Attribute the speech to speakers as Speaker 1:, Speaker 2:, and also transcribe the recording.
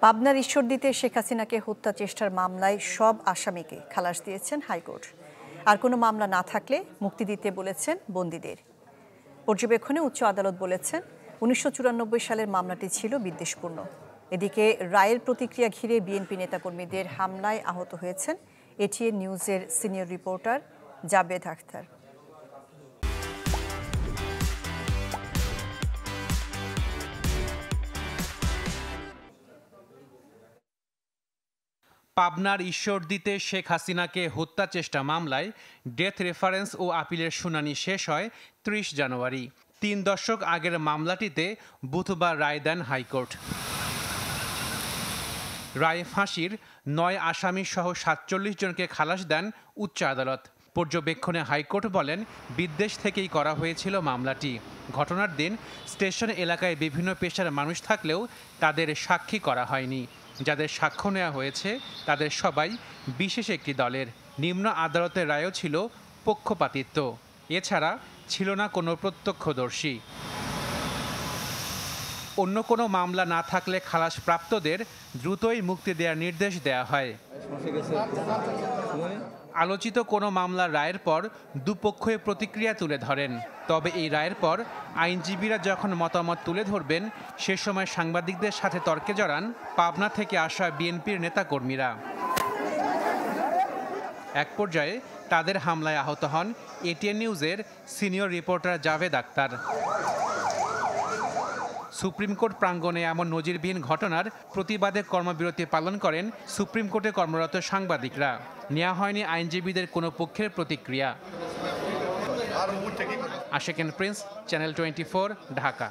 Speaker 1: পাবনার ঈশ্বরদীতে শেখ হাসিনাকে হত্যা চেষ্টার মামলায় সব আসামিকে খালাস দিয়েছেন হাইকোর্ট। আর কোনো মামলা না থাকলে মুক্তি দিতে বলেছেন বন্দীদের। পর্যবেক্ষণে উচ্চ আদালত বলেছেন ১৯৯৪ সালের মামলাটি ছিল বিদ্বেষপূর্ণ। এদিকে রায়ের প্রতিক্রিয়া ঘিরে বিএনপি নেতাকর্মীদের হামলায় আহত হয়েছেন এটিএন নিউজের সিনিয়র রিপোর্টার জাবেদ আখতার।
Speaker 2: পাবনার ঈশ্বরদীতে শেখ হাসিনাকে হত্যা চেষ্টা মামলায় ডেথ রেফারেন্স ও আপিলের শুনানি শেষ হয় ৩০ জানুয়ারি। ৩ দশক আগের মামলাটিতে বুধবার রায় দেন হাইকোর্ট। রায়ে ফাঁসির ৯ আসামি সহ ৪৭ জনকে খালাস দেন উচ্চ আদালত। পর্যবেক্ষণে হাইকোর্ট বলেন, বিদ্বেষ থেকেই করা হয়েছিল মামলাটি। ঘটনার দিন স্টেশন এলাকায় বিভিন্ন পেশার মানুষ থাকলেও তাদের সাক্ষী করা হয়নি। যাদের সাক্ষ্য নেওয়া হয়েছে তাদের সবাই বিশেষ একটি দলের। নিম্ন আদালতের রায়ও ছিল পক্ষপাতিত্ব। এছাড়া ছিল না কোনো প্রত্যক্ষদর্শী। অন্য কোনো মামলা না থাকলে খালাসপ্রাপ্তদের দ্রুতই মুক্তি দেওয়ার নির্দেশ দেওয়া হয়। আলোচিত কোনো মামলার রায়ের পর দুপক্ষই প্রতিক্রিয়া তুলে ধরেন। তবে এই রায়ের পর আইনজীবীরা যখন মতামত তুলে ধরবেন, সে সময় সাংবাদিকদের সাথে তর্কে জড়ান পাবনা থেকে আসা বিএনপির নেতাকর্মীরা। এক পর্যায়ে তাদের হামলায় আহত হন এটিএন নিউজের senior reporter Jabed Akhtar. Supreme court প্রাঙ্গণে এমন নজিরবিহীন ঘটনার প্রতিবাদে কর্মবিরতি পালন করেন সুপ্রিম কোর্টে কর্মরত সাংবাদিকরা। নেওয়া হয়নি আইনজীবীদের কোনো পক্ষের প্রতিক্রিয়া। Ashik Prince, channel 24, Dhaka.